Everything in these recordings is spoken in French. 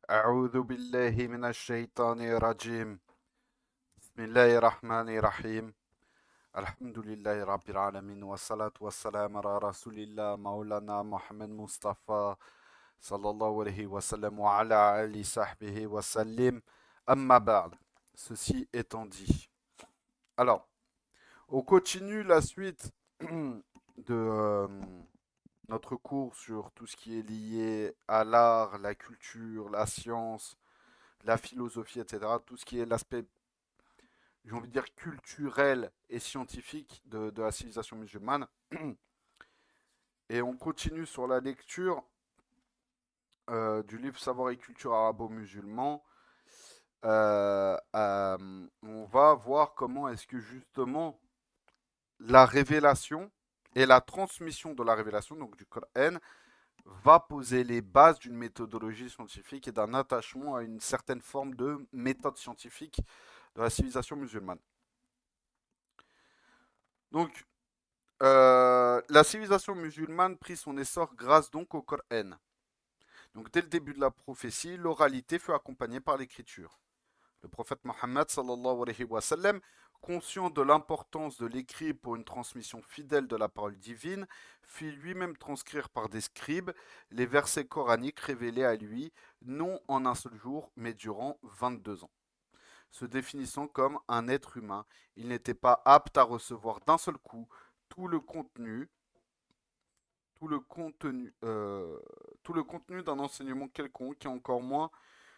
أعوذ بالله من الشيطان الرجيم بسم الله الرحمن الرحيم الحمد لله رب العالمين والصلاة والسلام على رسول الله مولانا محمد مصطفى صلى الله عليه وسلم وعلى آله صحبه وسلم أما بعد. Ceci étant dit. Alors, on continue la suite de notre cours sur tout ce qui est lié à l'art, la culture, la science, la philosophie, etc. Tout ce qui est l'aspect, j'ai envie de dire, culturel et scientifique de la civilisation musulmane. Et on continue sur la lecture du livre Savoir et culture arabo-musulman. On va voir comment est-ce que justement la révélation et la transmission de la révélation, donc du Coran, va poser les bases d'une méthodologie scientifique et d'un attachement à une certaine forme de méthode scientifique de la civilisation musulmane. Donc, la civilisation musulmane prit son essor grâce donc au Coran. Donc, dès le début de la prophétie, l'oralité fut accompagnée par l'écriture. Le prophète Mohammed sallallahu alayhi wa sallam, conscient de l'importance de l'écrit pour une transmission fidèle de la parole divine, fit lui-même transcrire par des scribes les versets coraniques révélés à lui, non en un seul jour, mais durant 22 ans. Se définissant comme un être humain, il n'était pas apte à recevoir d'un seul coup tout le contenu, tout le contenu, euh, tout le contenu d'un enseignement quelconque, et encore moins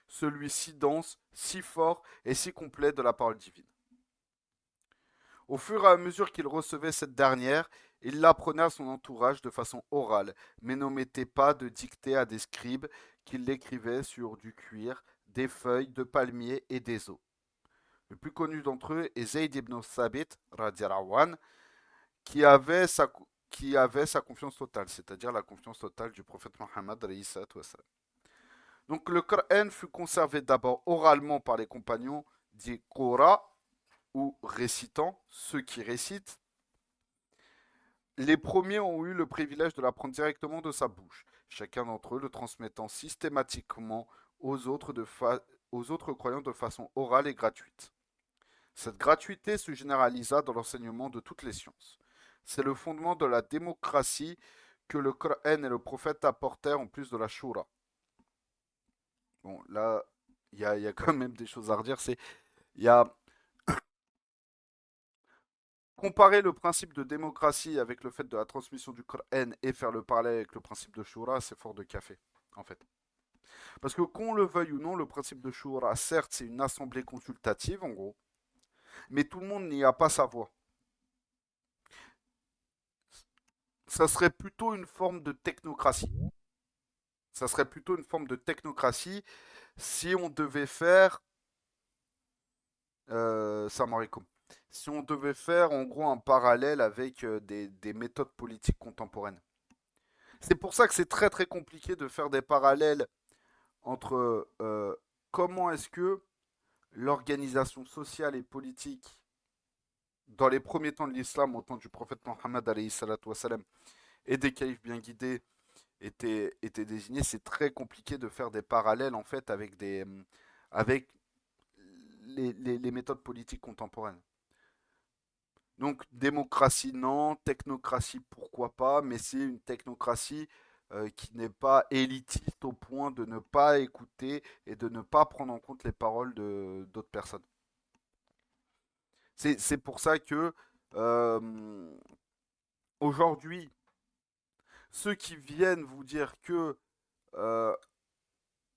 celui-ci dense, si fort et si complet de la parole divine. Au fur et à mesure qu'il recevait cette dernière, il l'apprenait à son entourage de façon orale, mais n'omettait pas de dicter à des scribes qui l'écrivaient sur du cuir, des feuilles de palmier et des os. Le plus connu d'entre eux est Zayd ibn Thabit, radiallahu, qui avait sa, qui avait sa confiance totale, c'est-à-dire la confiance totale du prophète Mohammed. Donc le Coran fut conservé d'abord oralement par les compagnons, dit Qura, ou récitant, ceux qui récitent. Les premiers ont eu le privilège de l'apprendre directement de sa bouche, chacun d'entre eux le transmettant systématiquement aux autres, aux autres croyants de façon orale et gratuite. Cette gratuité se généralisa dans l'enseignement de toutes les sciences. C'est le fondement de la démocratie que le Coran et le prophète apportèrent en plus de la Shura. Bon, là, il y a quand même des choses à redire. Il y a comparer le principe de démocratie avec le fait de la transmission du Coran et faire le parallèle avec le principe de Shura, c'est fort de café, en fait. Parce que qu'on le veuille ou non, le principe de Shura, certes, c'est une assemblée consultative, en gros, mais tout le monde n'y a pas sa voix. Ça serait plutôt une forme de technocratie. Ça serait plutôt une forme de technocratie si on devait faire, salam alaikum, si on devait faire en gros un parallèle avec des méthodes politiques contemporaines. C'est pour ça que c'est très très compliqué de faire des parallèles entre comment est-ce que l'organisation sociale et politique dans les premiers temps de l'islam, au temps du prophète Mohammed wassalam, et des califes bien guidés étaient désignés. C'est très compliqué de faire des parallèles en fait avec les méthodes politiques contemporaines. Donc démocratie non, technocratie pourquoi pas, mais c'est une technocratie qui n'est pas élitiste au point de ne pas écouter et de ne pas prendre en compte les paroles d'autres personnes. C'est pour ça que euh, aujourd'hui, ceux qui viennent vous dire que euh,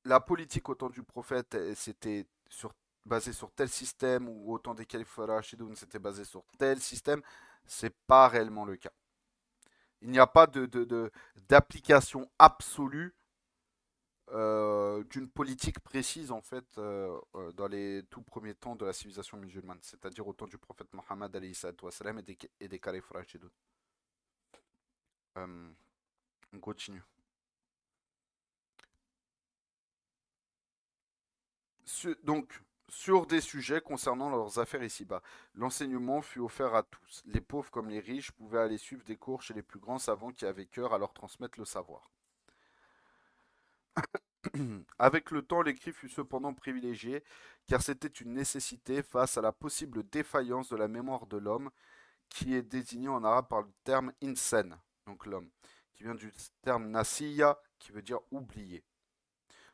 la politique au temps du prophète, c'était basé sur tel système, ou au temps des califes Rashidoun, c'était basé sur tel système, c'est pas réellement le cas. Il n'y a pas d'application absolue d'une politique précise en fait dans les tout premiers temps de la civilisation musulmane, c'est-à-dire au temps du prophète Mohammed wassalam, et des califes rachidun. Euh, on continue. Donc, sur des sujets concernant leurs affaires ici-bas, l'enseignement fut offert à tous. Les pauvres comme les riches pouvaient aller suivre des cours chez les plus grands savants qui avaient cœur à leur transmettre le savoir. Avec le temps, l'écrit fut cependant privilégié, car c'était une nécessité face à la possible défaillance de la mémoire de l'homme, qui est désigné en arabe par le terme insan, donc l'homme, qui vient du terme nasiya, qui veut dire oublier.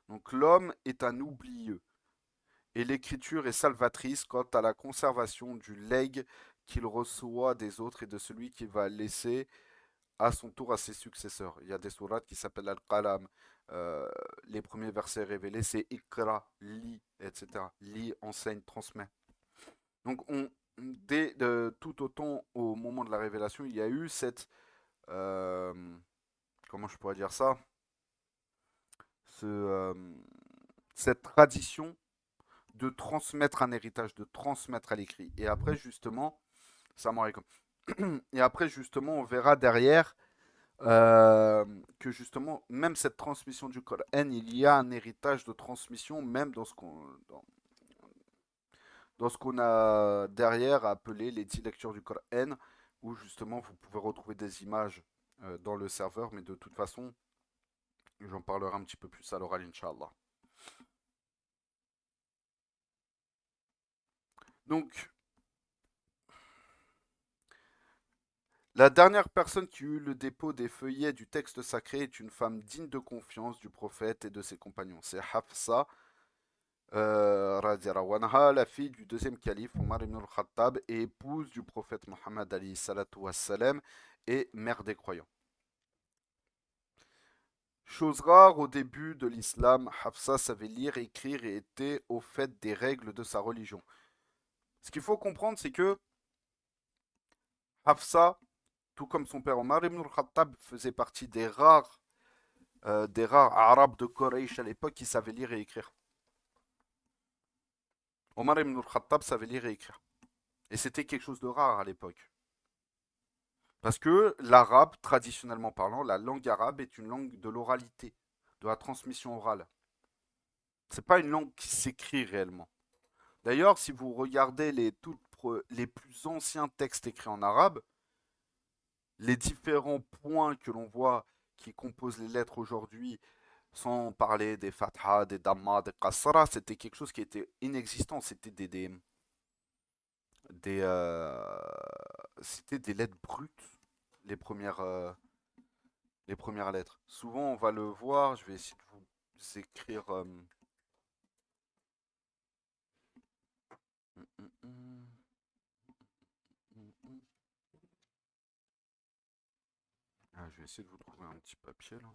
Donc l'homme est un oublieux, et l'écriture est salvatrice quant à la conservation du legs qu'il reçoit des autres et de celui qu'il va laisser à son tour à ses successeurs. Il y a des sourates qui s'appellent Al-Qalam. Euh, les premiers versets révélés, c'est Ikra, lis, etc. Lis, enseigne, transmet. Donc, tout autant au moment de la révélation, il y a eu euh, comment je pourrais dire ça, ce, euh, cette tradition de transmettre un héritage, de transmettre à l'écrit. Et après, justement, ça m'aurait comme. Et après, justement, on verra derrière que justement, même cette transmission du Coran, il y a un héritage de transmission, même dans ce qu'on a derrière appelé les 10 lectures du Coran, où justement vous pouvez retrouver des images dans le serveur, mais de toute façon, j'en parlerai un petit peu plus à l'oral, Inch'Allah. Donc, la dernière personne qui eut le dépôt des feuillets du texte sacré est une femme digne de confiance du prophète et de ses compagnons. C'est Hafsa, radiallahu anha, la fille du deuxième calife Omar ibn al-Khattab et épouse du prophète Mohammed alayhi salatu wassalam et mère des croyants. Chose rare au début de l'islam, Hafsa savait lire, écrire et était au fait des règles de sa religion. Ce qu'il faut comprendre, c'est que Hafsa, tout comme son père Omar ibn al-Khattab, faisait partie des rares arabes de Quraysh à l'époque qui savaient lire et écrire. Omar ibn al-Khattab savait lire et écrire. Et c'était quelque chose de rare à l'époque. Parce que l'arabe, traditionnellement parlant, la langue arabe est une langue de l'oralité, de la transmission orale. C'est pas une langue qui s'écrit réellement. D'ailleurs, si vous regardez les plus anciens textes écrits en arabe, les différents points que l'on voit qui composent les lettres aujourd'hui, sans parler des fathas, des damma, des qasra, c'était quelque chose qui était inexistant. Des, euh, C'était des lettres brutes, les premières, euh, les premières lettres. Souvent, on va le voir, je vais essayer de vous écrire. Hum, hum, hum, hum, hum. Ah, je vais essayer de vous trouver un petit papier là.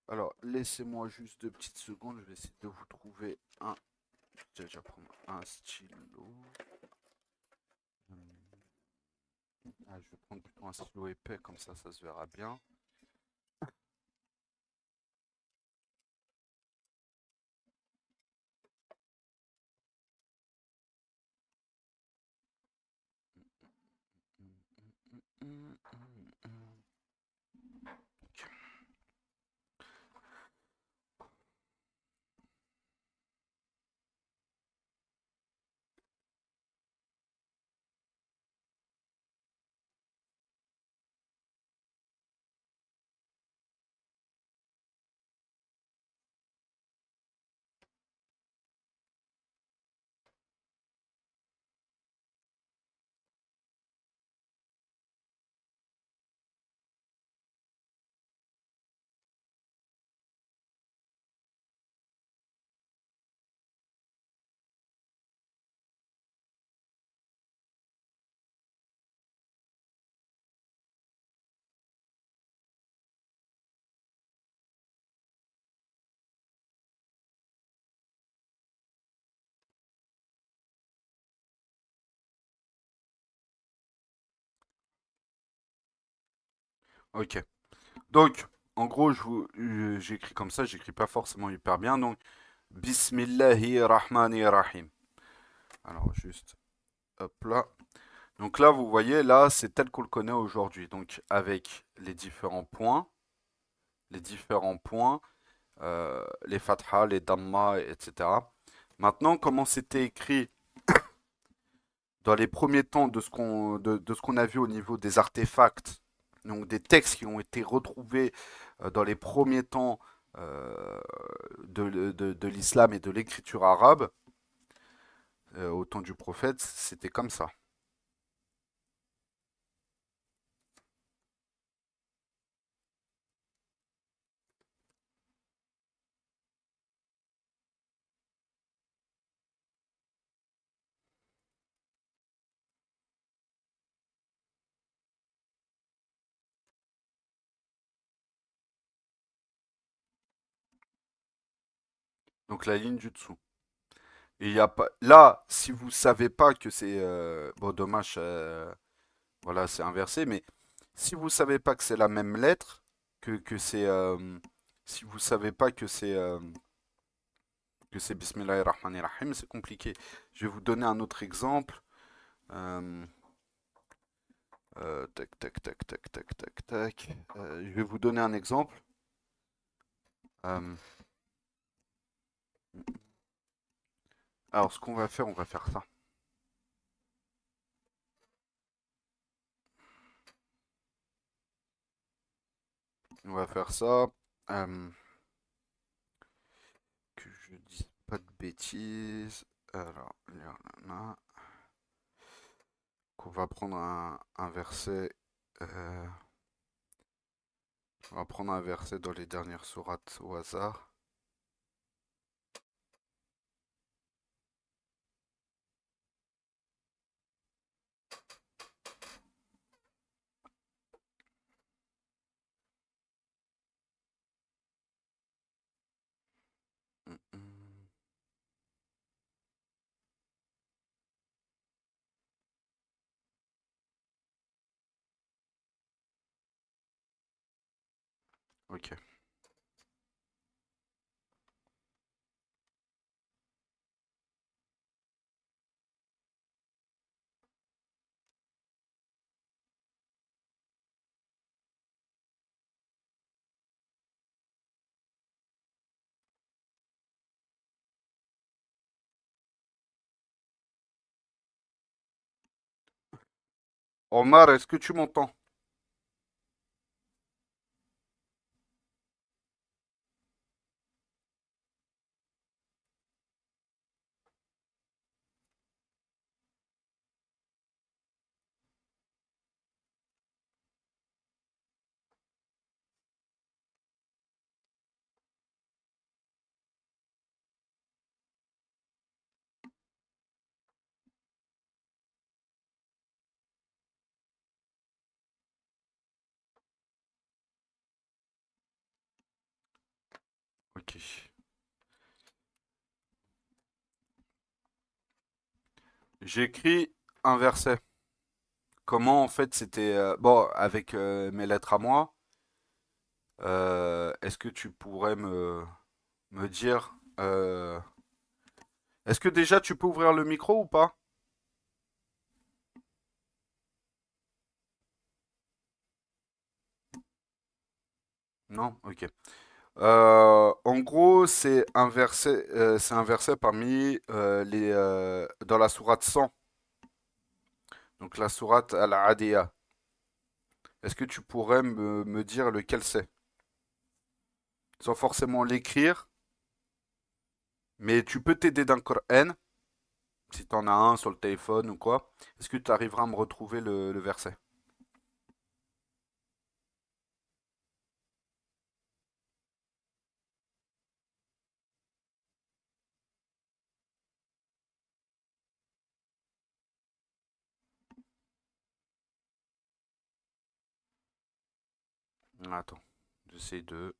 Alors, laissez-moi juste 2 petites secondes, je vais essayer de vous trouver un. Je vais déjà prendre un stylo. Ah, je vais prendre plutôt un stylo épais, comme ça se verra bien. Ok. Donc, en gros, j'écris comme ça, j'écris pas forcément hyper bien. Donc, Bismillahirrahmanirrahim. Alors, juste, hop là. Donc là, vous voyez, là, c'est tel qu'on le connaît aujourd'hui. Donc, avec les différents points, les fathas, les dammas, etc. Maintenant, comment c'était écrit dans les premiers temps de ce qu'on a vu au niveau des artefacts, donc des textes qui ont été retrouvés dans les premiers temps, euh, de l'islam et de l'écriture arabe, au temps du prophète, c'était comme ça. Donc la ligne du dessous. Et il y a pas. Là, si vous savez pas que c'est bon, dommage, voilà, c'est inversé, mais si vous savez pas que c'est la même lettre, que c'est, si vous savez pas que c'est Bismillahirrahmanirrahim, c'est compliqué. Je vais vous donner un autre exemple. Euh, tac, tac, tac, tac, tac, tac, tac. Je vais vous donner un exemple. Euh, alors, ce qu'on va faire, on va faire ça. On va faire ça. Euh, que je dise pas de bêtises. Alors, là, là, qu'on va prendre un verset. euh, on va prendre un verset dans les dernières sourates au hasard. Hum, hum. Ok. Omar, est-ce que tu m'entends? Ok. J'ai écrit un verset. Comment en fait c'était bon avec mes lettres à moi. Est-ce que tu pourrais me dire est-ce que déjà tu peux ouvrir le micro ou pas? Non? Ok. En gros, c'est un verset parmi les dans la sourate 100, donc la sourate Al-Adiyah. Est-ce que tu pourrais me dire lequel c'est? Sans forcément l'écrire, mais tu peux t'aider d'un Coran, si t'en as un sur le téléphone ou quoi. Est-ce que tu arriveras à me retrouver le verset? Attends, j'essaie de...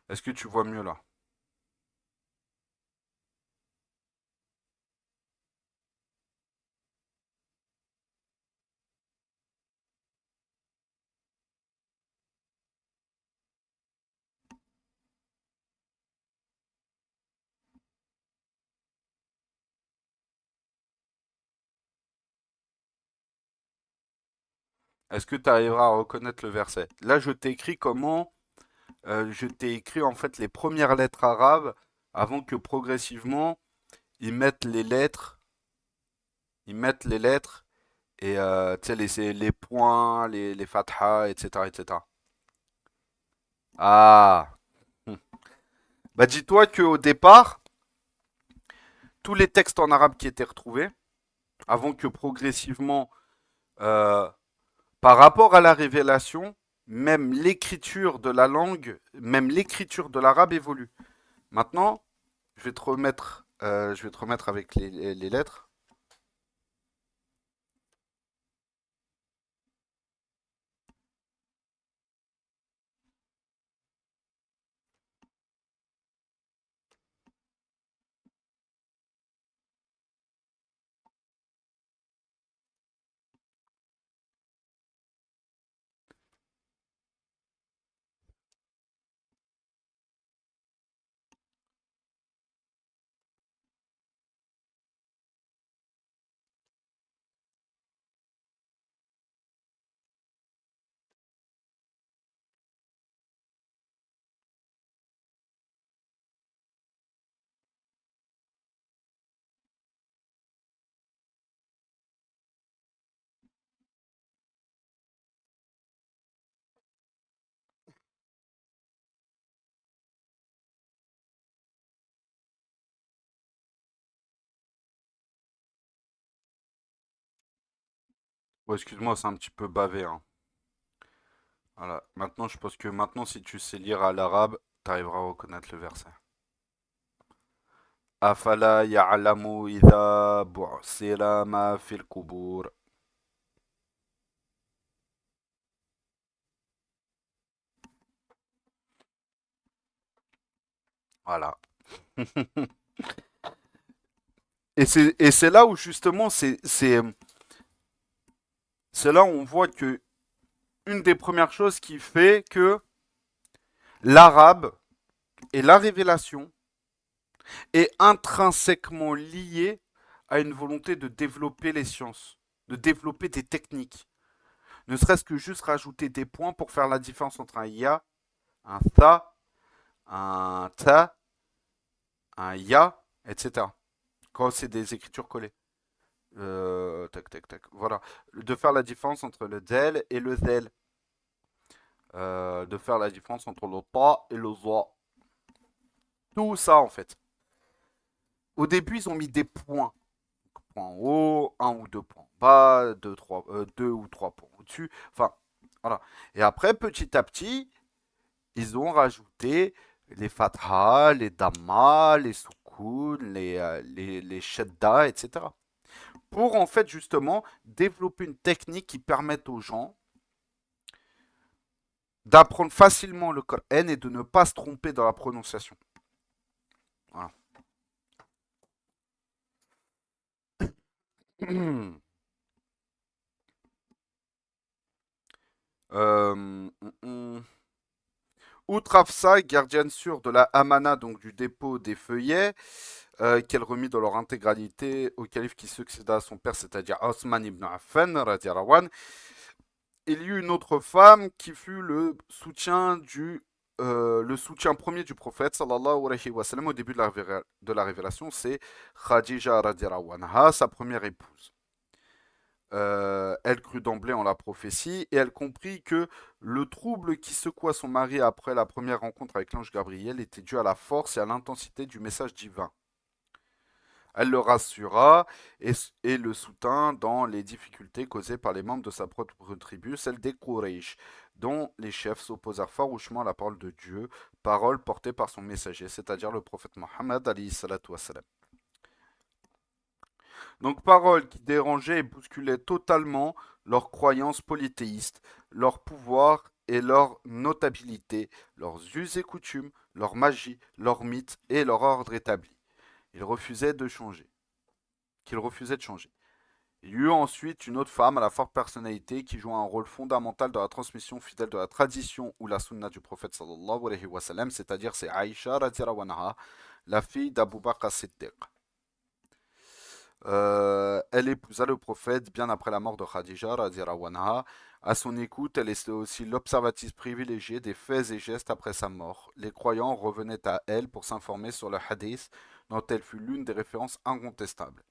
Est-ce que tu vois mieux là? Est-ce que tu arriveras à reconnaître le verset? Là, je t'ai écrit comment? Je t'ai écrit en fait les premières lettres arabes avant que progressivement ils mettent les lettres, ils mettent les lettres et tu sais les points, les fathas, etc., etc. Ah! Bah dis-toi qu'au départ, tous les textes en arabe qui étaient retrouvés, avant que progressivement, euh, par rapport à la révélation, même l'écriture de la langue, même l'écriture de l'arabe évolue. Maintenant, je vais te remettre avec les lettres. Oh, excuse-moi, c'est un petit peu bavé, hein. Voilà. Maintenant, je pense que maintenant, si tu sais lire à l'arabe, t'arriveras à reconnaître le verset. Afala ya'lamu idha bu'sira ma fil kubur. Voilà. Et c'est là où justement c'est là où on voit que une des premières choses qui fait que l'arabe et la révélation est intrinsèquement liée à une volonté de développer les sciences, de développer des techniques. Ne serait-ce que juste rajouter des points pour faire la différence entre un ya, un tha, un ta, un ya, etc. Quand c'est des écritures collées. Tac, tac, tac. Voilà. De faire la différence entre le del et le zel. De faire la différence entre le ta et le za. Tout ça, en fait. Au début, ils ont mis des points. Point en haut, un ou deux points en bas, deux ou trois points au-dessus. Enfin, voilà. Et après, petit à petit, ils ont rajouté les fathas, les dammas, les soukoun, les shadda, etc. Pour en fait justement développer une technique qui permette aux gens d'apprendre facilement le Coran et de ne pas se tromper dans la prononciation. Voilà. Euh, Outre Hafsa, gardienne sûre de la Amana, donc du dépôt des feuillets, qu'elle remit dans leur intégralité au calife qui succéda à son père, c'est-à-dire Osman ibn Affan, radiallahu anhu, il y eut une autre femme qui fut le soutien premier du prophète sallallahu alayhi wa sallam au début de la révélation, c'est Khadija radiallahu anha, sa première épouse. Elle crut d'emblée en la prophétie et elle comprit que le trouble qui secoua son mari après la première rencontre avec l'ange Gabriel était dû à la force et à l'intensité du message divin. Elle le rassura et le soutint dans les difficultés causées par les membres de sa propre tribu, celle des Quraysh, dont les chefs s'opposèrent farouchement à la parole de Dieu, parole portée par son messager, c'est-à-dire le prophète Mohammed alayhi salatu wassalam. Donc parole qui dérangeait et bousculait totalement leurs croyances polythéistes, leur pouvoir et leur notabilité, leurs us et coutumes, leur magie, leurs mythes et leur ordre établi. Ils refusaient de changer. Qu'ils refusaient de changer. Il y eut ensuite une autre femme à la forte personnalité qui joua un rôle fondamental dans la transmission fidèle de la tradition ou la sunna du prophète sallallahu alayhi wa sallam, c'est-à-dire c'est Aïcha radiallahu anha, la fille d'Abu Bakr as-Siddiq. Elle épousa le prophète bien après la mort de Khadija radiallahu anha. À son écoute, elle était aussi l'observatrice privilégiée des faits et gestes après sa mort. Les croyants revenaient à elle pour s'informer sur le hadith dont elle fut l'une des références incontestables.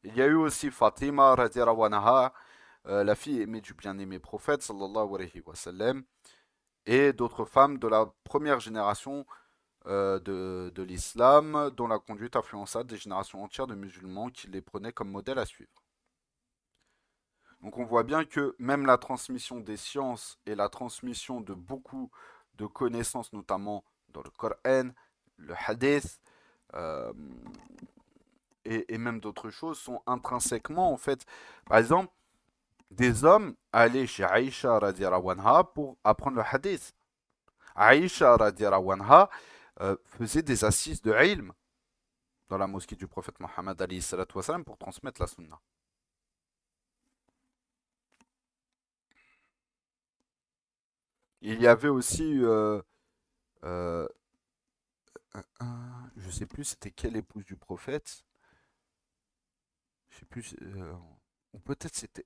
Il y a eu aussi Fatima radiallahu anha, la fille aimée du bien-aimé prophète sallallahu alayhi wa sallam, et d'autres femmes de la première génération de l'islam, dont la conduite influença des générations entières de musulmans qui les prenaient comme modèle à suivre. Donc on voit bien que même la transmission des sciences et la transmission de beaucoup de connaissances, notamment dans le Coran, le Hadith, euh, et même d'autres choses, sont intrinsèquement en fait, par exemple, des hommes allaient chez Aïcha radiallahu anha pour apprendre le Hadith. Aïcha radiallahu anha faisait des assises de ilm dans la mosquée du prophète Mohammed alayhi salatu wassalam pour transmettre la sunna. Il y avait aussi, euh, je sais plus c'était quelle épouse du prophète, je sais plus, ou peut-être c'était,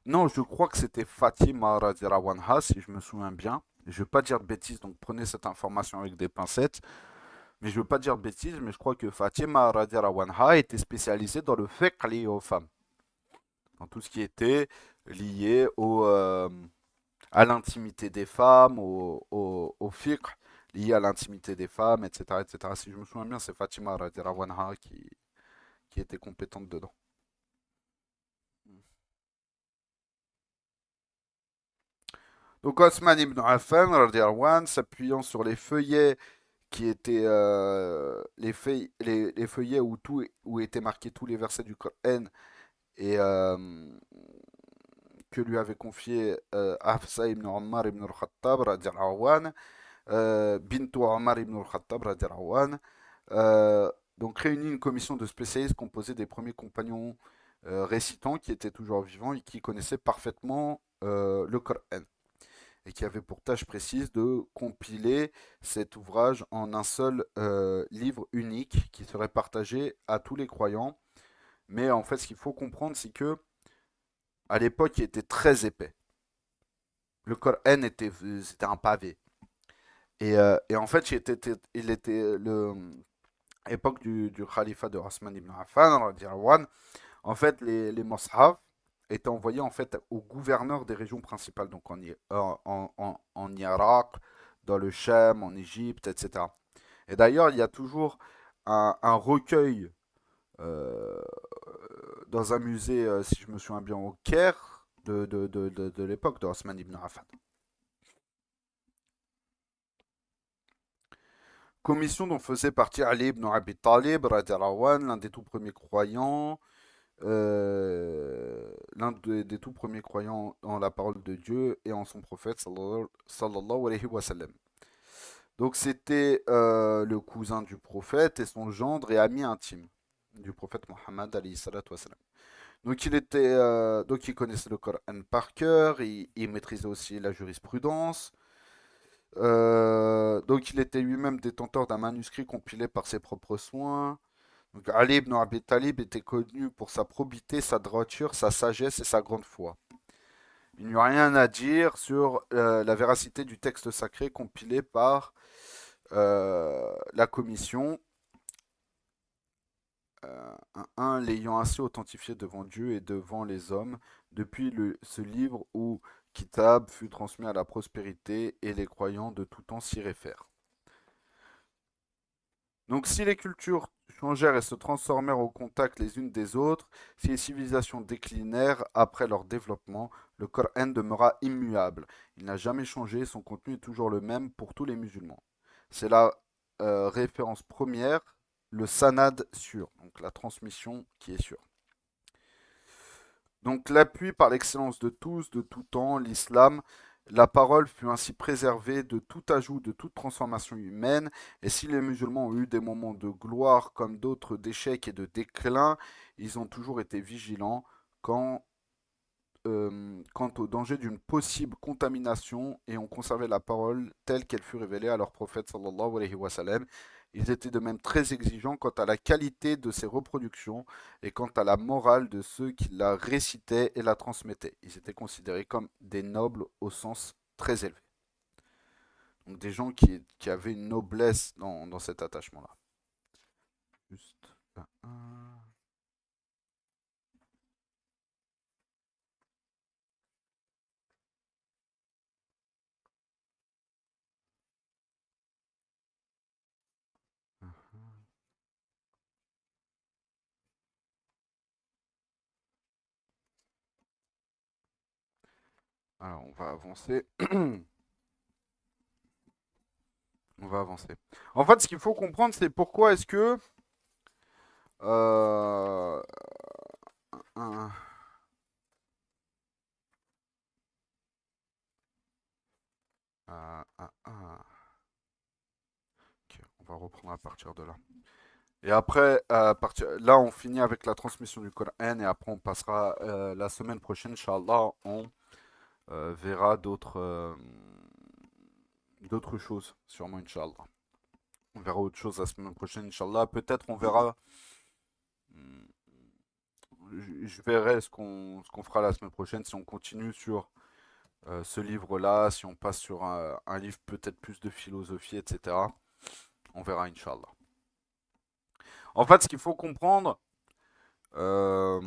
non, je crois que c'était Fatima radiallahu anha si je me souviens bien. Je veux pas dire de bêtises, donc prenez cette information avec des pincettes. Mais je veux pas dire de bêtises, mais je crois que Fatima radiallahu anha était spécialisée dans le fiqh lié aux femmes, dans tout ce qui était lié à l'intimité des femmes, au fiqh lié à l'intimité des femmes, etc., etc. Si je me souviens bien, c'est Fatima radiallahu anha qui était compétente dedans. Donc Osman ibn Affan, radiallahu anhu, s'appuyant sur les feuillets qui étaient les feuillets où étaient marqués tous les versets du Coran et que lui avait confié Hafsa ibn Omar ibn al-Khattab radiallahu anhu, Bintu Omar ibn al-Khattab radiallahu anhu, donc réunit une commission de spécialistes composée des premiers compagnons récitants qui étaient toujours vivants et qui connaissaient parfaitement le Coran et qui avaient pour tâche précise de compiler cet ouvrage en un seul livre unique qui serait partagé à tous les croyants. Mais en fait, ce qu'il faut comprendre, c'est que à l'époque, il était très épais. Le Coran c'était un pavé. Et en fait, il était l'époque du califat de Osman ibn Affan, en fait, les mushaf étaient envoyés en fait au gouverneur des régions principales, donc en Irak, dans le Cham, en Égypte, etc. Et d'ailleurs, il y a toujours un recueil euh, dans un musée, si je me souviens bien, au Caire, de l'époque de Osman ibn Affan. Commission dont faisait partie Ali ibn Abi Talib, radiallahu anhu, l'un des tout premiers croyants, des tout premiers croyants en la parole de Dieu et en son prophète, sallallahu alayhi wa sallam. Donc c'était le cousin du prophète et son gendre et ami intime du prophète Mohammed alayhi salatu wa sallam. Donc il connaissait le Coran par cœur, il maîtrisait aussi la jurisprudence. Donc il était lui-même détenteur d'un manuscrit compilé par ses propres soins. Donc Ali ibn Abi Talib était connu pour sa probité, sa droiture, sa sagesse et sa grande foi. Il n'y a rien à dire sur la véracité du texte sacré compilé par la commission, l'ayant ainsi authentifié devant Dieu et devant les hommes, depuis ce livre où Kitab fut transmis à la prospérité et les croyants de tout temps s'y réfèrent. Donc si les cultures changèrent et se transformèrent au contact les unes des autres, si les civilisations déclinèrent après leur développement, le Coran demeura immuable. Il n'a jamais changé, son contenu est toujours le même pour tous les musulmans. C'est la référence première, le sanad sûr, donc la transmission qui est sûre. Donc l'appui par l'excellence de tous, de tout temps, l'islam, la parole fut ainsi préservée de tout ajout, de toute transformation humaine, et si les musulmans ont eu des moments de gloire comme d'autres d'échec et de déclin, ils ont toujours été vigilants quand, quant au danger d'une possible contamination et ont conservé la parole telle qu'elle fut révélée à leur prophète sallallahu alayhi wa sallam. Ils étaient de même très exigeants quant à la qualité de ses reproductions et quant à la morale de ceux qui la récitaient et la transmettaient. Ils étaient considérés comme des nobles au sens très élevé. Donc des gens qui avaient une noblesse dans cet attachement-là. Juste Alors, on va avancer. On va avancer. En fait, ce qu'il faut comprendre, c'est pourquoi est-ce que... euh, un- ok, on va reprendre à partir de là. Et après, là, on finit avec la transmission du Coran et après, on passera la semaine prochaine, Inch'Allah, on verra d'autres choses, sûrement, Inch'Allah. On verra autre chose la semaine prochaine, Inch'Allah. Peut-être on verra. hmm, je verrai ce qu'on fera la semaine prochaine si on continue sur ce livre-là, si on passe sur un livre peut-être plus de philosophie, etc. On verra, Inch'Allah. En fait, ce qu'il faut comprendre, euh,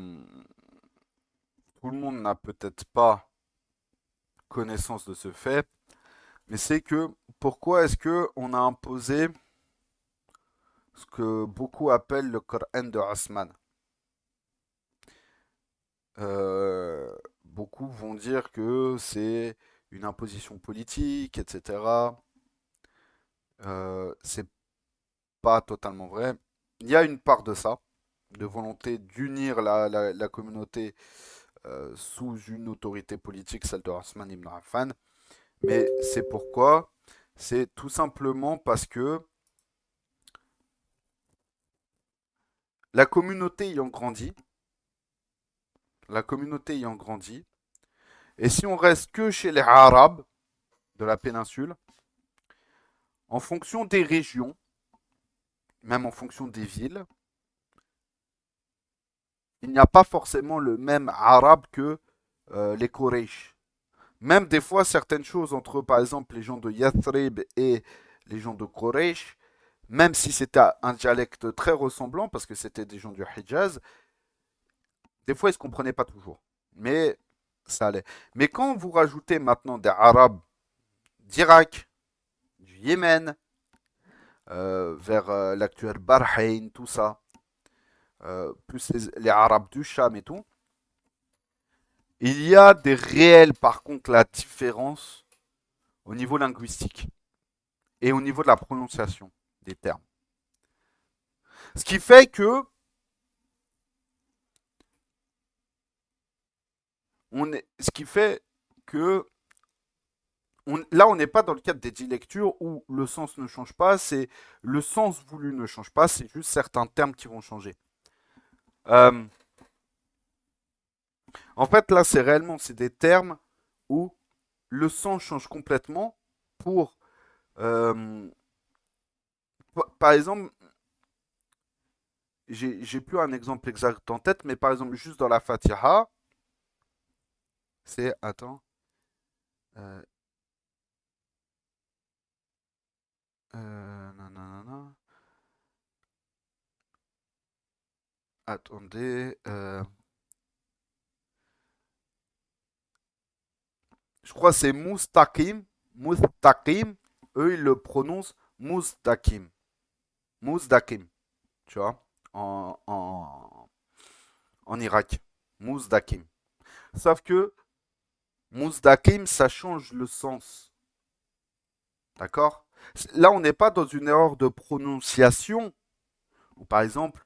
tout le monde n'a peut-être pas connaissance de ce fait, mais c'est que pourquoi est-ce que on a imposé ce que beaucoup appellent le Coran de Asman. Beaucoup vont dire que c'est une imposition politique, etc. C'est pas totalement vrai. Il y a une part de ça, de volonté d'unir la communauté sous une autorité politique, celle de Osman ibn Affan. Mais c'est pourquoi? C'est tout simplement parce que la communauté ayant grandi, la communauté ayant grandi, et si on reste que chez les Arabes de la péninsule, en fonction des régions, même en fonction des villes, il n'y a pas forcément le même arabe que les Quraysh. Même des fois, certaines choses entre, par exemple, les gens de Yathrib et les gens de Quraysh, même si c'était un dialecte très ressemblant, parce que c'était des gens du Hijaz, des fois, ils ne se comprenaient pas toujours. Mais ça allait. Mais quand vous rajoutez maintenant des Arabes d'Irak, du Yémen, vers l'actuel Bahreïn, tout ça, plus les Arabes du Cham et tout, il y a des réels, par contre, la différence au niveau linguistique et au niveau de la prononciation des termes. Ce qui fait que ce qui fait que là, on n'est pas dans le cadre des 10 lectures où le sens ne change pas, c'est le sens voulu ne change pas, c'est juste certains termes qui vont changer. Euh, En fait, là, c'est des termes où le sens change complètement pour, euh, par exemple, j'ai plus un exemple exact en tête, mais par exemple, juste dans la Fatiha, c'est, attends, euh, nanana, attendez, je crois que c'est Mustaqim, Mustaqim, eux ils le prononcent Mustaqim, Mustaqim, tu vois, en Irak, Mustaqim. Sauf que Mustaqim, ça change le sens, d'accord? Là, on n'est pas dans une erreur de prononciation, où par exemple,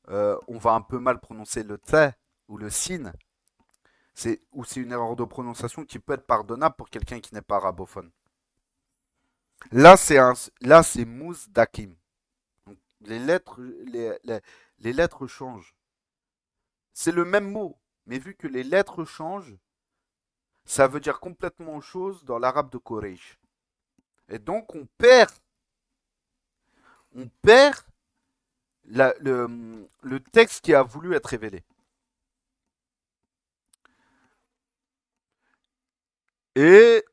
on va un peu mal prononcer le t ou le sin, ou c'est une erreur de prononciation qui peut être pardonnable pour quelqu'un qui n'est pas arabophone. Là, c'est Muzdakim. Donc, les lettres changent. C'est le même mot, mais vu que les lettres changent, ça veut dire complètement autre chose dans l'arabe de Quraysh. Et donc, on perd le texte qui a voulu être révélé. Et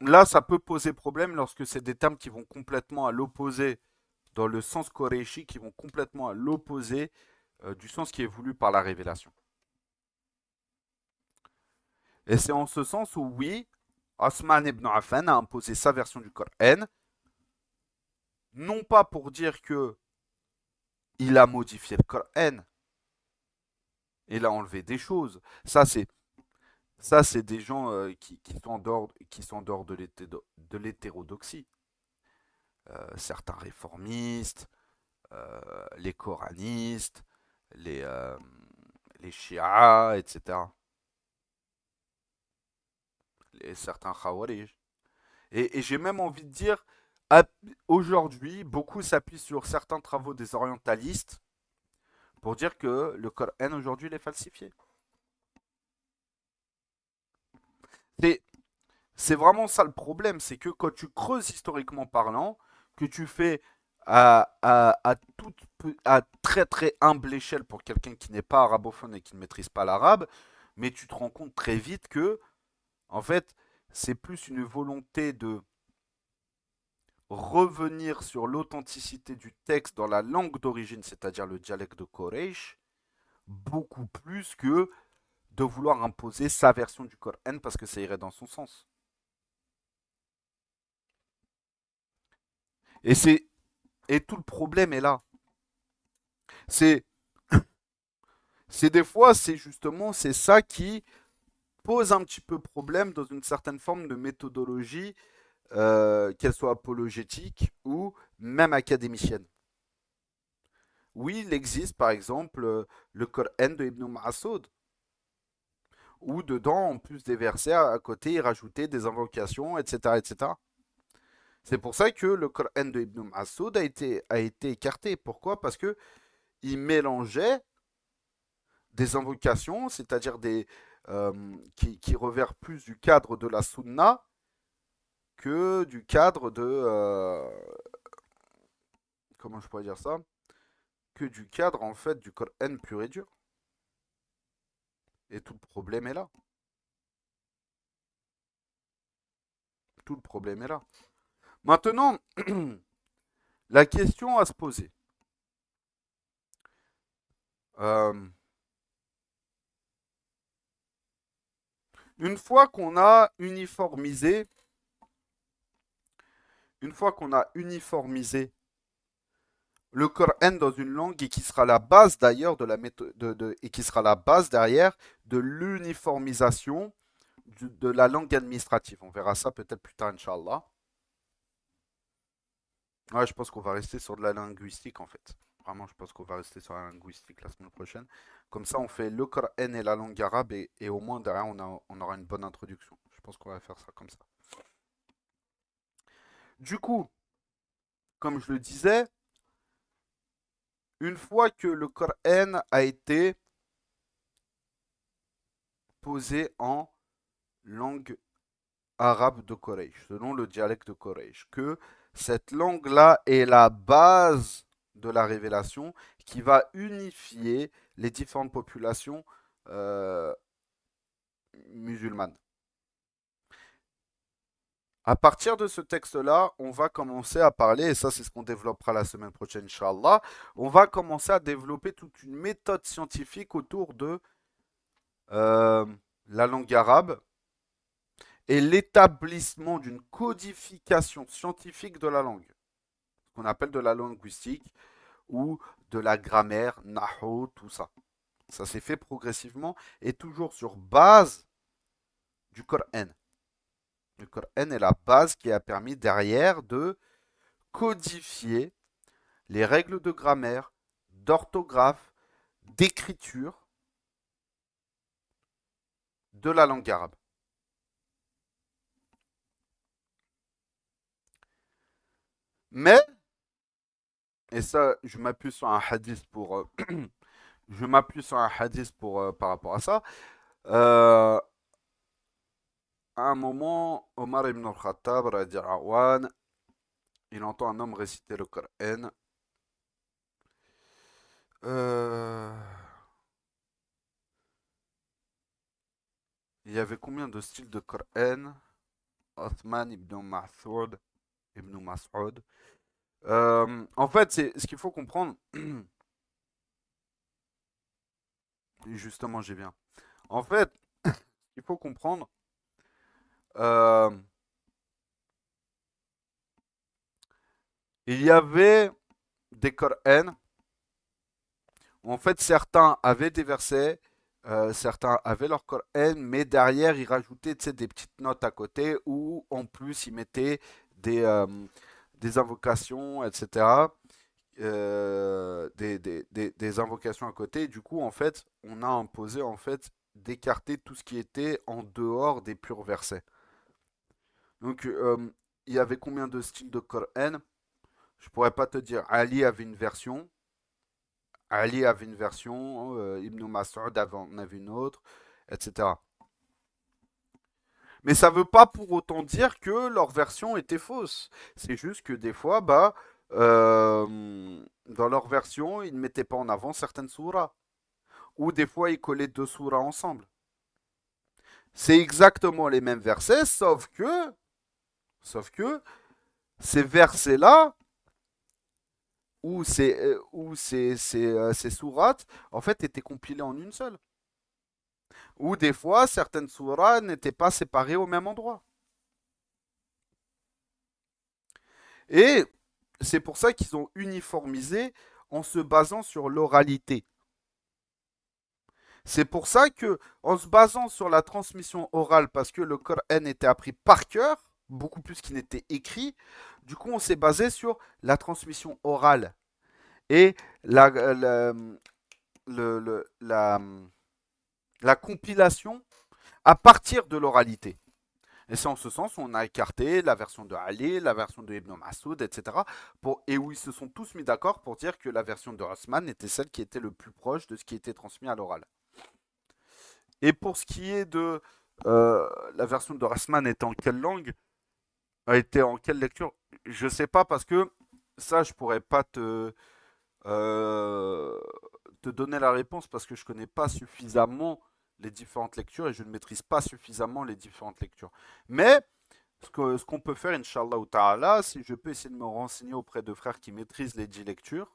là, ça peut poser problème lorsque c'est des termes qui vont complètement à l'opposé, dans le sens koreishi, qui vont complètement à l'opposé du sens qui est voulu par la révélation. Et c'est en ce sens où, oui, Osman ibn Affan a imposé sa version du Coran, non pas pour dire que il a modifié le Coran, il a enlevé des choses. Ça, c'est Ça, c'est des gens qui sont en dehors de l'hétérodoxie. Certains réformistes, les coranistes, les, euh, les chiites, etc. Certains khawarij. Et j'ai même envie de dire, à- aujourd'hui, beaucoup s'appuient sur certains travaux des orientalistes pour dire que le Coran aujourd'hui il est falsifié. C'est, c'est vraiment ça le problème, c'est que quand tu creuses historiquement parlant, que tu fais à très très humble échelle pour quelqu'un qui n'est pas arabophone et qui ne maîtrise pas l'arabe, mais tu te rends compte très vite que, en fait, c'est plus une volonté de revenir sur l'authenticité du texte dans la langue d'origine, c'est-à-dire le dialecte de Quraysh, beaucoup plus que de vouloir imposer sa version du Coran parce que ça irait dans son sens. Et c'est et tout le problème est là. C'est c'est des fois c'est justement c'est ça qui pose un petit peu problème dans une certaine forme de méthodologie, qu'elle soit apologétique ou même académicienne. Oui, il existe par exemple le Coran de Ibn Mas'ud, où dedans, en plus des versets, à côté, il rajoutait des invocations, etc., etc. C'est pour ça que le Coran de Ibn Mas'ud a été écarté. Pourquoi? Parce que il mélangeait des invocations, c'est-à-dire qui revers plus du cadre de la sunna que du cadre de comment je pourrais dire ça? Que du cadre en fait du Coran pur et dur. Et tout le problème est là. Tout le problème est là. Maintenant, la question à se poser. Euh, une fois qu'on a uniformisé, une fois qu'on a uniformisé le Coran dans une langue et qui sera la base d'ailleurs de la méthode et qui sera la base derrière de l'uniformisation de la langue administrative. On verra ça peut-être plus tard, Inch'Allah. Ouais, je pense qu'on va rester sur de la linguistique en fait. Vraiment, je pense qu'on va rester sur la linguistique la semaine prochaine. Comme ça, on fait le Coran et la langue arabe et au moins derrière, on aura une bonne introduction. Je pense qu'on va faire ça comme ça. Du coup, comme je le disais, une fois que le Coran a été posé en langue arabe de Quraysh, selon le dialecte de Quraysh, que cette langue-là est la base de la révélation qui va unifier les différentes populations euh, musulmanes. À partir de ce texte-là, on va commencer à parler, et ça c'est ce qu'on développera la semaine prochaine, Inch'Allah, on va commencer à développer toute une méthode scientifique autour de euh, la langue arabe et l'établissement d'une codification scientifique de la langue, ce qu'on appelle de la linguistique ou de la grammaire, nahu, tout ça. Ça s'est fait progressivement et toujours sur base du Coran. Le Coran est la base qui a permis derrière de codifier les règles de grammaire, d'orthographe, d'écriture de la langue arabe. Mais, et ça, je m'appuie sur un hadith pour, je m'appuie sur un hadith pour, par rapport à ça. Euh, à un moment, Omar ibn al-Khattab, il entend un homme réciter le Coran. Euh, il y avait combien de styles de Coran? Othman ibn Mas'ud. En fait, c'est ce qu'il faut comprendre. Justement, j'ai bien. En fait, ce qu'il faut comprendre, euh, il y avait des Corans où en fait certains avaient des versets Certains avaient leur Coran, mais derrière, ils rajoutaient, tu sais, des petites notes à côté ou en plus, ils mettaient des, euh, des invocations, etc. Des invocations à côté. Et du coup, en fait, on a imposé en fait d'écarter tout ce qui était en dehors des purs versets. Donc, il y avait combien de styles de Coran? Je pourrais pas te dire. Ali avait une version, Ibn Mas'ud en avait une autre, etc. Mais ça veut pas pour autant dire que leur version était fausse. C'est juste que des fois, bah, dans leur version, ils ne mettaient pas en avant certaines souras. Ou des fois, ils collaient deux souras ensemble. C'est exactement les mêmes versets, sauf que ces versets-là, ou ces sourates, en fait, étaient compilés en une seule. Ou des fois, certaines sourates n'étaient pas séparées au même endroit. Et c'est pour ça qu'ils ont uniformisé en se basant sur l'oralité. C'est pour ça que, en se basant sur la transmission orale, parce que le Coran était appris par cœur, beaucoup plus qu'il n'était écrit, du coup, on s'est basé sur la transmission orale et la compilation à partir de l'oralité. Et c'est en ce sens où on a écarté la version de Ali, la version de Ibn Mas'ud, etc. Et où ils se sont tous mis d'accord pour dire que la version de Osman était celle qui était le plus proche de ce qui était transmis à l'oral. Et pour ce qui est de la version de Osman était en quelle langue, a été en quelle lecture, je sais pas parce que ça je pourrais pas euh, te donner la réponse parce que je connais pas suffisamment les différentes lectures et je ne maîtrise pas suffisamment les différentes lectures. Mais ce qu'on peut faire, Inch'Allah Ta'ala, si je peux essayer de me renseigner auprès de frères qui maîtrisent les 10 lectures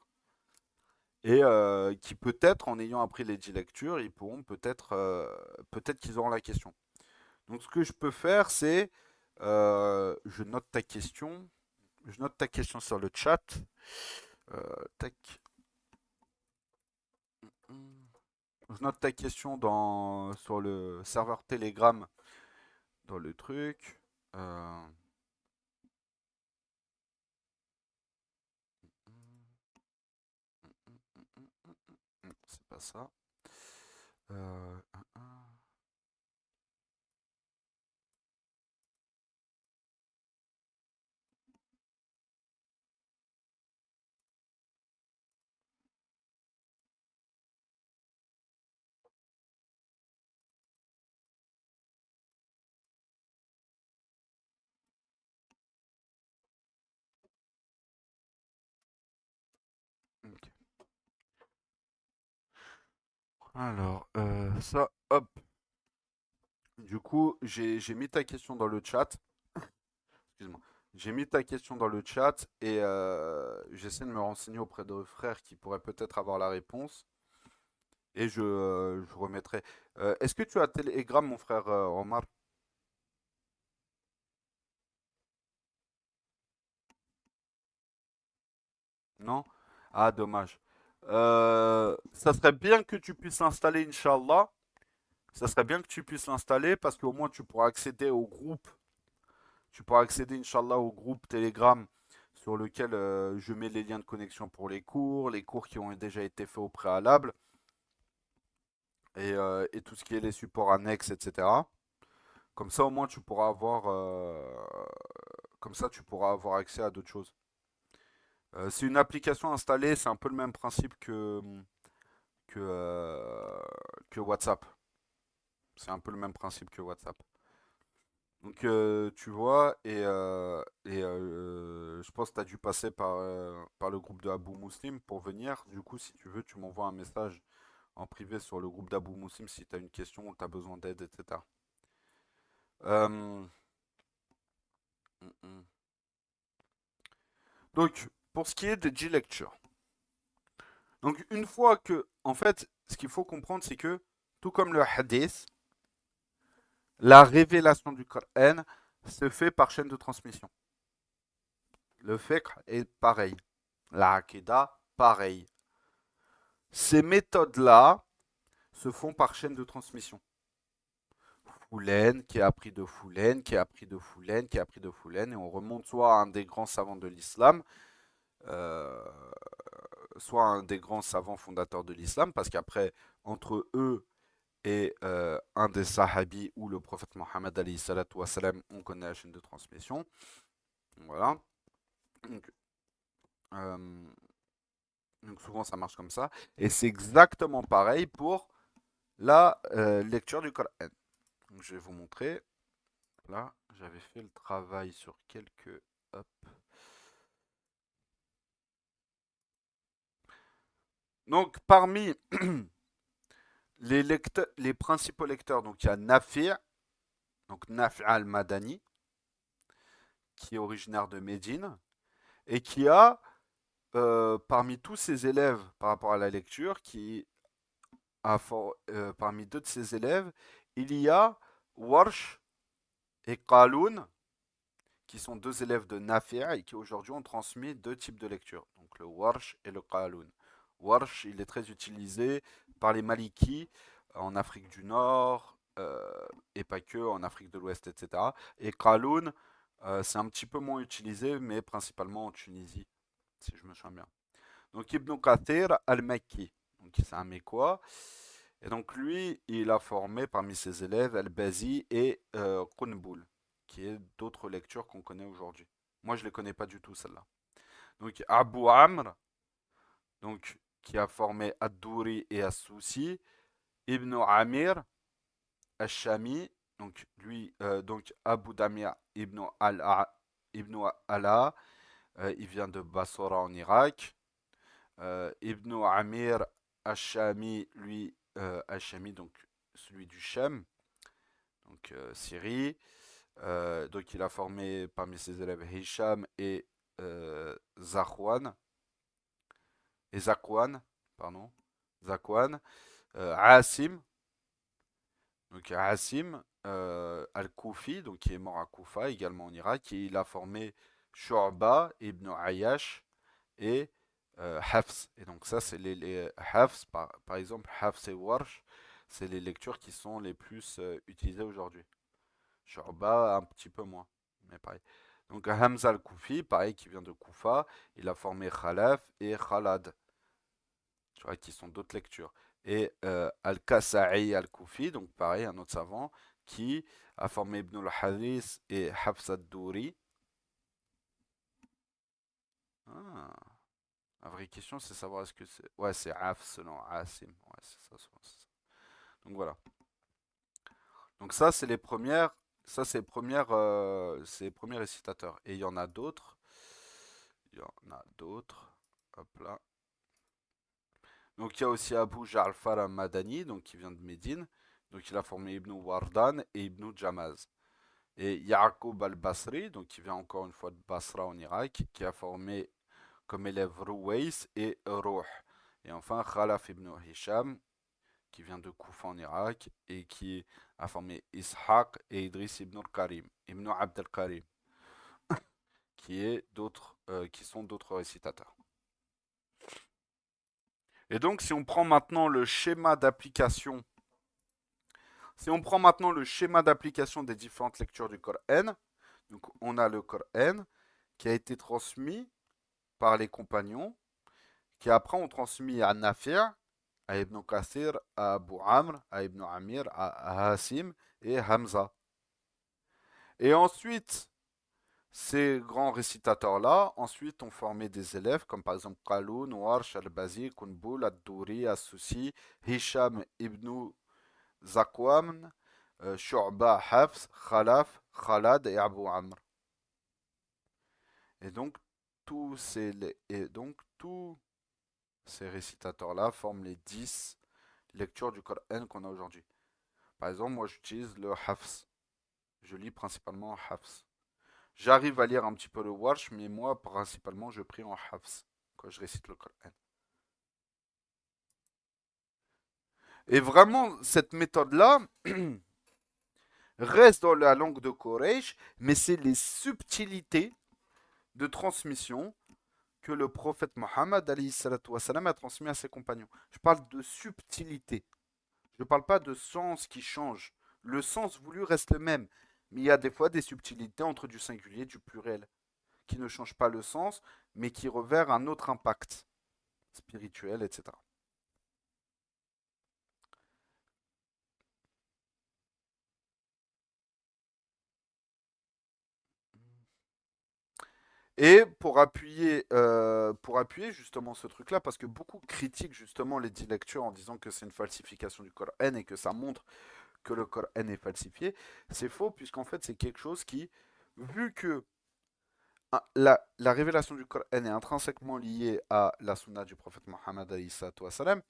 et qui peut-être, en ayant appris les 10 lectures, ils pourront peut-être qu'ils auront la question. Donc ce que je peux faire, c'est je note ta question sur le chat. Tac. Je note ta question sur le serveur Telegram dans le truc. Euh, c'est pas ça. Euh, ok. Alors, ça, hop. Du coup, j'ai mis ta question dans le chat. Excuse-moi. J'ai mis ta question dans le chat et j'essaie de me renseigner auprès de frères qui pourraient peut-être avoir la réponse. Et je remettrai. Est-ce que tu as Telegram, mon frère Omar? Non? Ah, dommage. Ça serait bien que tu puisses l'installer, Inch'Allah. Ça serait bien que tu puisses l'installer parce qu'au moins tu pourras accéder au groupe. Tu pourras accéder, Inch'Allah, au groupe Telegram sur lequel je mets les liens de connexion pour les cours qui ont déjà été faits au préalable et tout ce qui est les supports annexes, etc. Comme ça, au moins, comme ça, tu pourras avoir accès à d'autres choses. C'est une application installée, c'est un peu le même principe que, euh, que WhatsApp. C'est un peu le même principe que WhatsApp. Donc, tu vois, je pense que tu as dû passer par le groupe de Abu Muslim pour venir. Du coup, si tu veux, tu m'envoies un message en privé sur le groupe d'Abu Muslim si tu as une question ou tu as besoin d'aide, etc. Euh, mm, mm. Donc, pour ce qui est de G-Lecture. Donc, une fois que, en fait, ce qu'il faut comprendre, c'est que, tout comme le hadith, la révélation du Coran se fait par chaîne de transmission. Le fiqh est pareil. La Aqidah, pareil. Ces méthodes-là se font par chaîne de transmission. Foulen, qui a appris de Foulen, qui a appris de Foulen, qui a appris de Foulen, et on remonte soit à un des grands savants de l'islam, euh, soit un des grands savants fondateurs de l'islam, parce qu'après, entre eux et un des sahabis ou le prophète Mohammed alayhi salatu wassalam, on connaît la chaîne de transmission. Voilà. Donc, euh, donc souvent ça marche comme ça. Et c'est exactement pareil pour la lecture du Coran. Donc je vais vous montrer. Là, j'avais fait le travail sur quelques... Hop. Donc parmi les principaux lecteurs, donc il y a Nafi', donc Nafi' al-Madani, qui est originaire de Médine, et qui a, parmi tous ses élèves par rapport à la lecture, parmi deux de ses élèves, il y a Warsh et Qaloun, qui sont deux élèves de Nafi' et qui aujourd'hui ont transmis deux types de lecture, donc le Warsh et le Qaloun. Warsh, il est très utilisé par les Malikis en Afrique du Nord, et pas que, en Afrique de l'Ouest, etc. Et Qaloun, c'est un petit peu moins utilisé, mais principalement en Tunisie, si je me souviens bien. Donc Ibn Kathir al-Makki, donc c'est un Mécois. Et donc lui, il a formé parmi ses élèves Al-Bazi et Qunbul, qui est d'autres lectures qu'on connaît aujourd'hui. Moi, je ne les connais pas du tout, celles-là. Donc Abu Amr, donc, qui a formé Ad-Douri et As-Soussi, Ibn Amir, Ash-Shami, donc lui, donc Abu Damia Ibn Ala, il vient de Bassora en Irak. Ibn Amir Ash-Shami, lui, Ash-Shami, donc celui du Shem, donc Syrie. Donc il a formé parmi ses élèves Hisham Zakwan, et Zakwan, pardon, Zakwan, Asim, donc Asim Al-Koufi, donc qui est mort à Koufa, également en Irak, et il a formé Shu'ba, Ibn Ayash et Hafs. Et donc ça, c'est les Hafs, par exemple, Hafs et Warsh, c'est les lectures qui sont les plus utilisées aujourd'hui. Shu'ba, un petit peu moins, mais pareil. Donc Hamza al-Koufi, pareil, qui vient de Koufa, il a formé Khalaf et Khalad, tu vois, qui sont d'autres lectures. Et Al-Kasa'i al-Koufi, donc pareil, un autre savant, qui a formé Ibn al-Hadith et Hafs ad-Douri. Ah, la vraie question, c'est savoir est-ce que c'est... Ouais, c'est Hafs, non, Asim. Ouais, c'est ça, c'est ça. Donc voilà. Donc ça, c'est les premières... Ça, c'est les premiers récitateurs. Et il y en a d'autres. Il y en a d'autres. Hop là. Donc il y a aussi Abu Ja'far al-Madani, donc qui vient de Médine. Donc il a formé Ibn Wardan et Ibn Jamaz. Et Ya'qub al-Basri, donc qui vient encore une fois de Basra en Irak, qui a formé comme élève Ruwais et Ruh. Et enfin Khalaf ibn Hisham, qui vient de Koufa en Irak, et qui a formé Ishaq et Idris ibn al-Karim, Ibn Abd al-Karim, qui sont d'autres récitateurs. Et donc, si on prend maintenant le schéma d'application, si on prend maintenant le schéma d'application des différentes lectures du Coran, donc on a le Coran qui a été transmis par les compagnons, qui après ont transmis à Nafi', à Ibn Kathir, à Abu Amr, à Ibn Amir, à Hasim et Hamza. Et ensuite, ces grands récitateurs-là, ensuite ont formé des élèves comme par exemple Qaloun, Warsh, Al-Bazi, Kunbul, Ad-Douri, As-Susi, Hisham ibn Zakwan, Shu'ba, Hafs, Khalaf, Khalad et Abu Amr. Et donc, tous ces récitateurs-là forment les 10 lectures du Coran qu'on a aujourd'hui. Par exemple, moi j'utilise le Hafs. Je lis principalement en Hafs. J'arrive à lire un petit peu le Warsh, mais moi principalement je prie en Hafs quand je récite le Coran. Et vraiment, cette méthode-là reste dans la langue de Quraysh, mais c'est les subtilités de transmission que le prophète Mohammed a transmis à ses compagnons. Je parle de subtilité. Je ne parle pas de sens qui change. Le sens voulu reste le même. Mais il y a des fois des subtilités entre du singulier et du pluriel qui ne changent pas le sens, mais qui revêtent un autre impact spirituel, etc. Et pour appuyer justement ce truc-là, parce que beaucoup critiquent justement les dix lectures en disant que c'est une falsification du Coran et que ça montre que le Coran est falsifié, c'est faux puisqu'en fait c'est quelque chose qui, vu que la révélation du Coran est intrinsèquement liée à la sunna du prophète Mohammed alayhi salatu wassalam,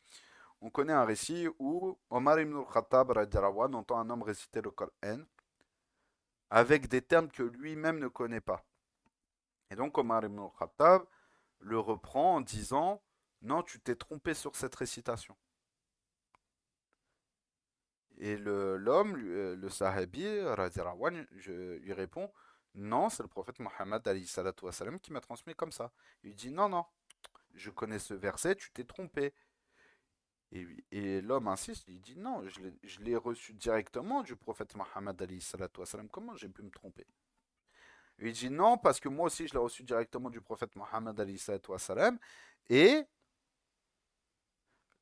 on connaît un récit où Omar ibn al-Khattab radiallahu anhu, entend un homme réciter le Coran avec des termes que lui-même ne connaît pas. Et donc Omar ibn al-Khattab le reprend en disant non, tu t'es trompé sur cette récitation. Et l'homme, le sahabi, radiallahu anhu, lui répond non, c'est le prophète Mohammed alayhi salatu wassalam qui m'a transmis comme ça. Il lui dit non, non, je connais ce verset, tu t'es trompé. Et l'homme insiste, il dit non, je l'ai reçu directement du prophète Mohammed alayhi salatu wassalam, comment j'ai pu me tromper? Il dit non, parce que moi aussi je l'ai reçu directement du prophète Mohammed alayhi salatu wassalam, et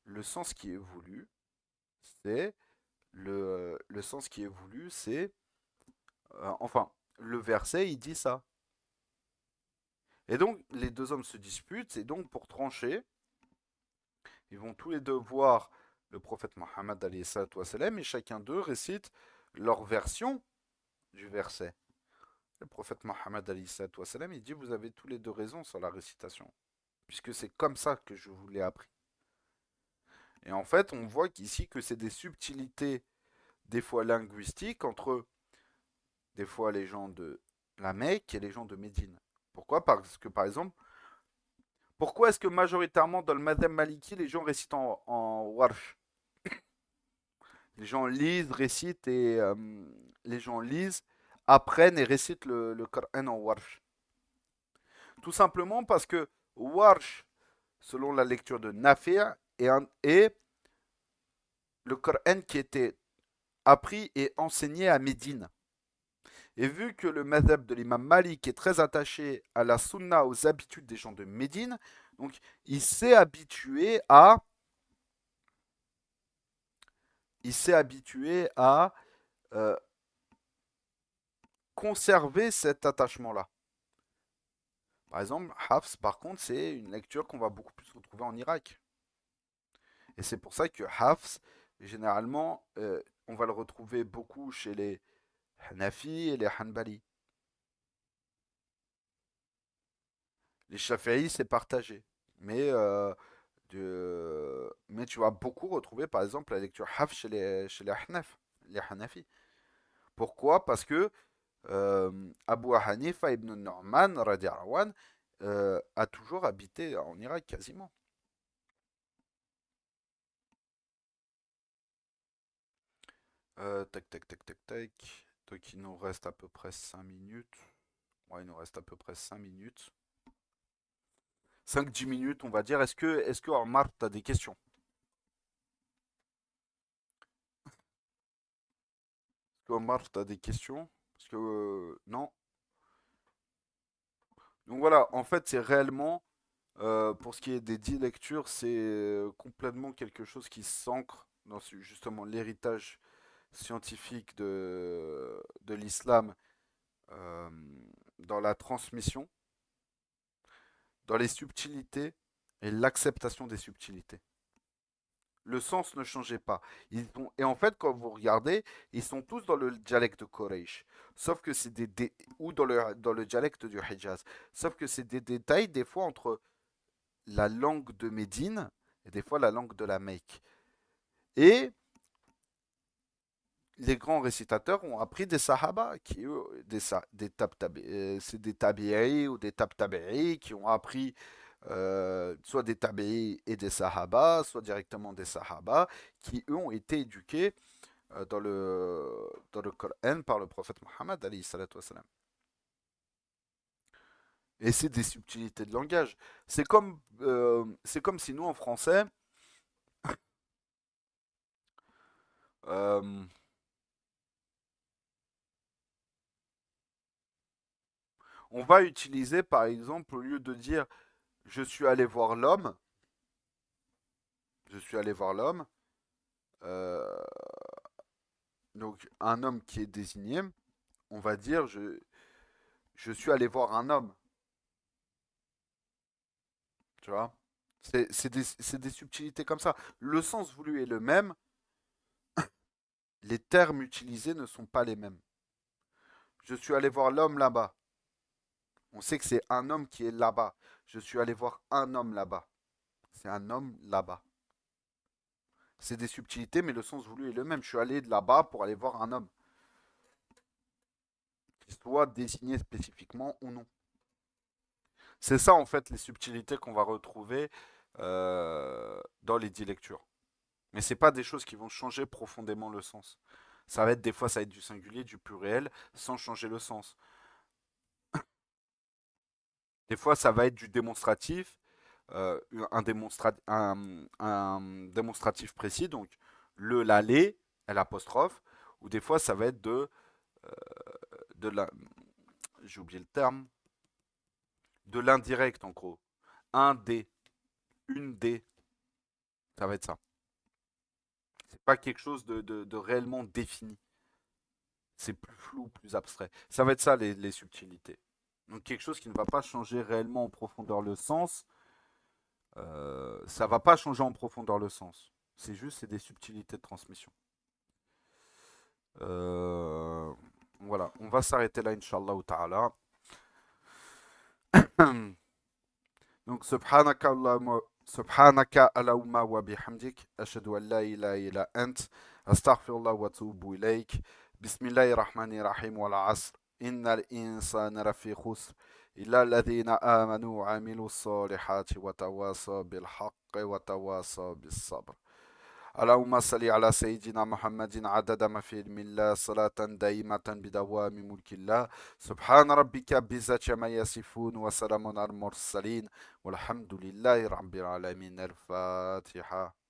le sens qui est voulu, c'est le sens qui est voulu, c'est enfin, le verset, il dit ça. Et donc, les deux hommes se disputent, et donc, pour trancher, ils vont tous les deux voir le prophète Mohammed alayhi salatu wassalam, et chacun d'eux récite leur version du verset. Le prophète Mohammed alayhi salatu wassalam, il dit, vous avez tous les deux raison sur la récitation, puisque c'est comme ça que je vous l'ai appris. Et en fait, on voit qu'ici que c'est des subtilités, des fois linguistiques, entre des fois les gens de la Mecque et les gens de Médine. Pourquoi? Parce que par exemple, pourquoi est-ce que majoritairement dans le Madhab Maliki, les gens récitent en Warsh? Les gens lisent, récitent et les gens lisent, apprennent et récitent le Coran en Warsh. Tout simplement parce que Warsh, selon la lecture de Nafi', est le Coran qui était appris et enseigné à Médine. Et vu que le madhab de l'imam Malik est très attaché à la sunna, aux habitudes des gens de Médine, donc il s'est habitué à, il s'est habitué à euh, conserver cet attachement-là. Par exemple, Hafs, par contre, c'est une lecture qu'on va beaucoup plus retrouver en Irak. Et c'est pour ça que Hafs, généralement, on va le retrouver beaucoup chez les Hanafi et les Hanbali. Les Shafi'i, c'est partagé. Mais tu vas beaucoup retrouver, par exemple, la lecture Hafs chez les Hanafi. Pourquoi? Parce que Abu Hanifa ibn Nu'man, radiallahu anh, a toujours habité en Irak quasiment. Tac, tac, tac, tac, tac. Donc il nous reste à peu près 5 minutes. Ouais, il nous reste à peu près 5 minutes. 5 10 minutes, on va dire. Est-ce que Omar, tu as des questions? Est-ce que Omar, tu as des questions? Parce que non. Donc voilà, en fait, c'est réellement, pour ce qui est des 10 lectures, c'est complètement quelque chose qui s'ancre dans justement l'héritage scientifique de l'islam, euh, dans la transmission, dans les subtilités et l'acceptation des subtilités. Le sens ne changeait pas. Et en fait, quand vous regardez, ils sont tous dans le dialecte de Quraysh. Sauf que c'est ou dans le dialecte du Hijaz. Sauf que c'est des détails, des fois, entre la langue de Médine et des fois la langue de la Mecque. Et les grands récitateurs ont appris des Sahaba, qui eux, c'est des tabi'i ou des tabtabi'i qui ont appris soit des tabi'i et des Sahaba, soit directement des Sahaba, qui eux ont été éduqués dans le Coran par le prophète Mohammed alayhi salatu wassalam. Et c'est des subtilités de langage. C'est comme si nous en français, Euh, on va utiliser par exemple, au lieu de dire je suis allé voir l'homme, je suis allé voir l'homme, euh, donc un homme qui est désigné, on va dire je suis allé voir un homme, tu vois. C'est des subtilités comme ça. Le sens voulu est le même, les termes utilisés ne sont pas les mêmes. Je suis allé voir l'homme là-bas. On sait que c'est un homme qui est là-bas. Je suis allé voir un homme là-bas. C'est un homme là-bas. C'est des subtilités, mais le sens voulu est le même. Je suis allé là-bas pour aller voir un homme, qu'il soit désigné spécifiquement ou non. C'est ça, en fait, les subtilités qu'on va retrouver dans les dix lectures. Mais c'est pas des choses qui vont changer profondément le sens. Ça va être des fois, ça va être du singulier, du pluriel, sans changer le sens. Des fois, ça va être du démonstratif, un démonstratif précis, donc le, la, les, l'apostrophe, ou des fois, ça va être euh, de la, j'ai oublié le terme, de l'indirect en gros. Un des, une des, ça va être ça. C'est pas quelque chose de réellement défini. C'est plus flou, plus abstrait. Ça va être ça les subtilités. Donc quelque chose qui ne va pas changer réellement en profondeur le sens, ça va pas changer en profondeur le sens. C'est juste, c'est des subtilités de transmission. Euh, voilà, on va s'arrêter là, Inch'Allah ta'ala. Donc, subhanaka Allahumma wa bihamdik, ashhadu an la ilaha illa ant, astaghfirullah wa atubu ilayk. Bismillahir rahmanir rahim wal asr. Innal insana lafi khusr. إلا الذين آمنوا وعملوا الصالحات وتواصوا بالحق وتواصوا بالصبر. اللهم صل على سيدنا محمد عدد ما في علم الله صلاة دائمة بدوام ملك الله سبحان ربك بعزة ما يصفون وسلام على المرسلين والحمد لله رب العالمين الفاتحة.